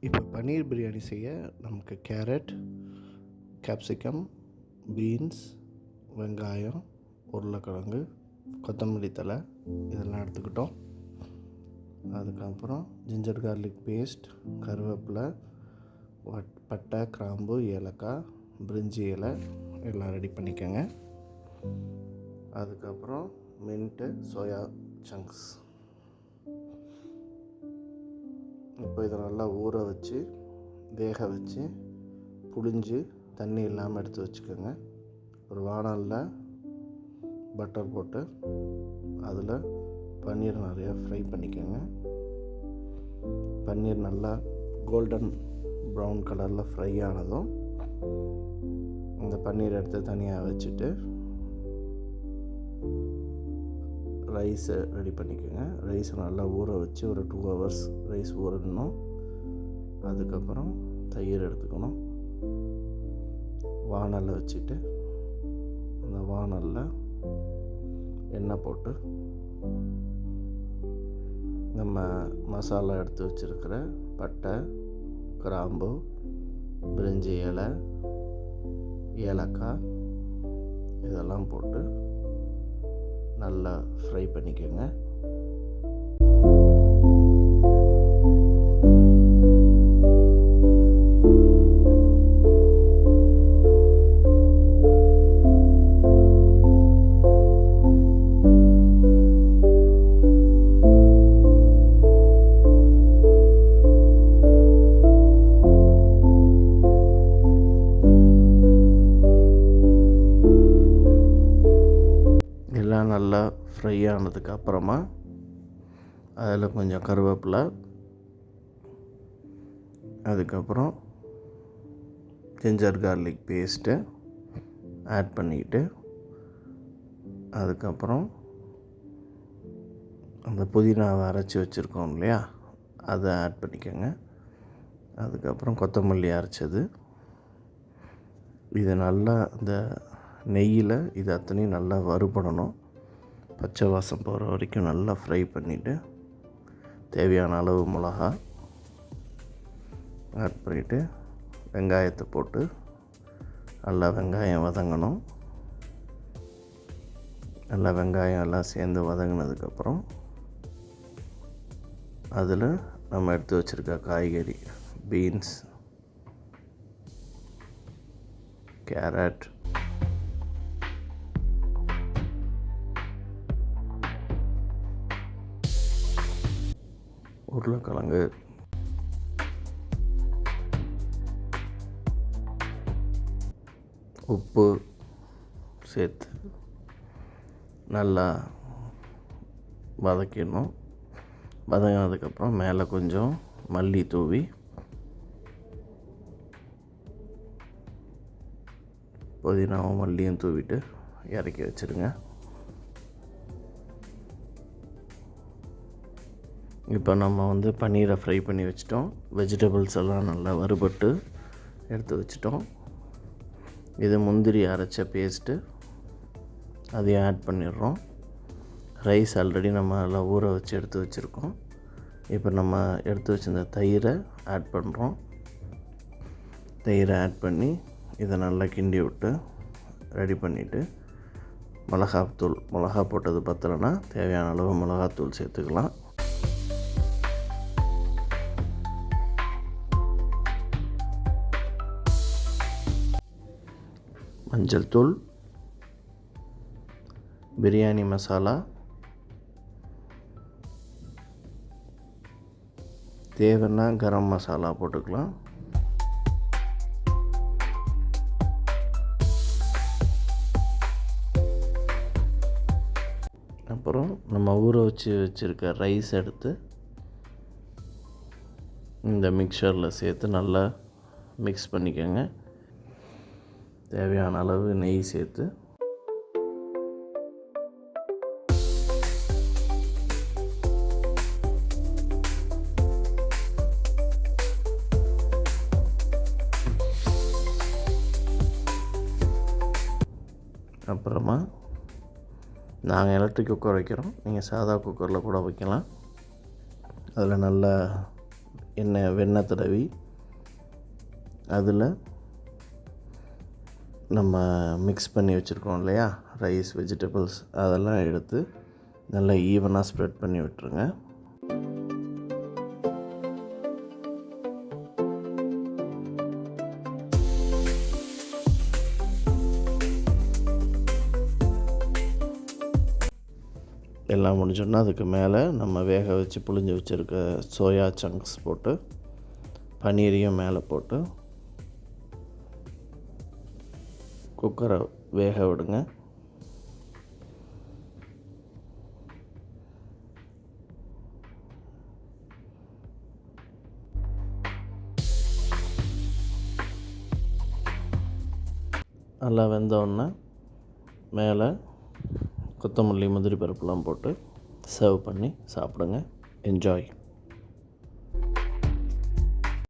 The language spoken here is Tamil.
இப்போ பன்னீர் பிரியாணி செய்ய நமக்கு கேரட், கேப்சிகம், பீன்ஸ், வெங்காயம், உருளைக்கிழங்கு, கொத்தமல்லி தழை இதெல்லாம் எடுத்துக்கிட்டோம். அதுக்கப்புறம் ஜிஞ்சர் கார்லிக் பேஸ்ட், கருவேப்பிலை, பட்டை, கிராம்பு, ஏலக்காய், பிரிஞ்சி இலை எல்லாம் ரெடி பண்ணிக்கோங்க. அதுக்கப்புறம் மின்ட்டு, சோயா சங்க்ஸ். இப்போ இதை நல்லா ஊற வச்சு வேக வச்சு புழிஞ்சு தண்ணி இல்லாமல் எடுத்து வச்சுக்கோங்க. ஒரு வாணலில் பட்டர் போட்டு அதில் பன்னீர் நிறையா ஃப்ரை பண்ணிக்கோங்க. பன்னீர் நல்லா கோல்டன் ப்ரௌன் கலரில் ஃப்ரை ஆனதும் இந்த பன்னீர் எடுத்து தனியாக வச்சுட்டு ரைஸை ரெடி பண்ணிக்கோங்க. ரைஸை நல்லா ஊற வச்சு ஒரு 2 hours ரைஸ் ஊறணும். அதுக்கப்புறம் தயிர் எடுத்துக்கணும். வாணலில் வச்சுட்டு அந்த வாணலில் எண்ணெய் போட்டு நம்ம மசாலா எடுத்து வச்சுருக்கிற பட்டை, கிராம்பு, பிரிஞ்சி இலை, ஏலக்காய் இதெல்லாம் போட்டு நல்லா ஃப்ரை பண்ணிக்கோங்க. எல்லாம் நல்லா ஃப்ரை ஆனதுக்கு அப்புறமா அதில் கொஞ்சம் கருவேப்பிலை, அதுக்கப்புறம் ஜிஞ்சர் கார்லிக் பேஸ்ட்டு ஆட் பண்ணிக்கிட்டு அதுக்கப்புறம் அந்த புதினாவை அரைச்சி வச்சுருக்கோம் இல்லையா, அதை ஆட் பண்ணிக்கோங்க. அதுக்கப்புறம் கொத்தமல்லி அரைச்சது இது நல்லா இந்த நெய்யில் இது அத்தனையும் நல்லா வறுபடணும். பச்சை வாசம் போகிற வரைக்கும் நல்லா ஃப்ரை பண்ணிவிட்டு தேவையான அளவு மிளகா ஆட் பண்ணிவிட்டு வெங்காயத்தை போட்டு நல்லா வெங்காயம் வதங்கணும். நல்லா வெங்காயம் எல்லாம் சேர்ந்து வதங்கினதுக்கப்புறம் அதில் நம்ம எடுத்து வச்சுருக்க காய்கறி பீன்ஸ், கேரட், உருளைக்கிழங்கு, உப்பு சேர்த்து நல்லா வதக்கிடணும். வதங்கினதுக்கப்புறம் மேலே கொஞ்சம் மல்லி தூவி புதினாவும் மல்லியும் தூவிட்டு இறக்கி வச்சுருங்க. இப்போ நம்ம பன்னீரை ஃப்ரை பண்ணி வச்சிட்டோம். வெஜிடபிள்ஸ் எல்லாம் நல்லா வறுபட்டு எடுத்து வச்சிட்டோம். இது முந்திரி அரைச்ச பேஸ்ட்டு அதையும் ஆட் பண்ணிடுறோம். ரைஸ் ஆல்ரெடி நம்ம நல்லா ஊற வச்சு எடுத்து வச்சுருக்கோம். இப்போ நம்ம எடுத்து வச்சிருந்த தயிரை ஆட் பண்ணுறோம். தயிரை ஆட் பண்ணி இதை நல்லா கிண்டி விட்டு ரெடி பண்ணிவிட்டு மிளகா போட்டது பத்தலைன்னா தேவையான அளவு மிளகாத்தூள் சேர்த்துக்கலாம். மஞ்சள் தூள், பிரியாணி மசாலா, தேவைன்னா கரம் மசாலா போட்டுக்கலாம். அப்புறம் நம்ம ஊற வச்சுருக்க ரைஸ் எடுத்து இந்த மிக்சரில் சேர்த்து நல்லா மிக்ஸ் பண்ணிக்கோங்க. தேவையான அளவு நெய் சேர்த்து அப்புறமா நாங்கள் எலக்ட்ரிக் குக்கர் வைக்கிறோம். நீங்கள் சாதா குக்கரில் கூட வைக்கலாம். அதில் நல்லா வெண்ணெய் தடவி அதில் நம்ம மிக்ஸ் பண்ணி வச்சுருக்கோம் இல்லையா ரைஸ், வெஜிடபிள்ஸ், அதெல்லாம் எடுத்து நல்லா ஈவனாக ஸ்ப்ரெட் பண்ணி விட்டுருங்க. எல்லாம் முடிஞ்சோன்னா அதுக்கு மேலே நம்ம வேக வச்சு புழிஞ்சு வச்சுருக்க சோயா சங்க்ஸ் போட்டு பன்னீரையும் மேலே போட்டு குக்கரை வேக விடுங்க. நல்லா வெந்தோடனே மேலே கொத்தமல்லி, முந்திரி பருப்புலாம் போட்டு சர்வ் பண்ணி சாப்பிடுங்க. என்ஜாய்.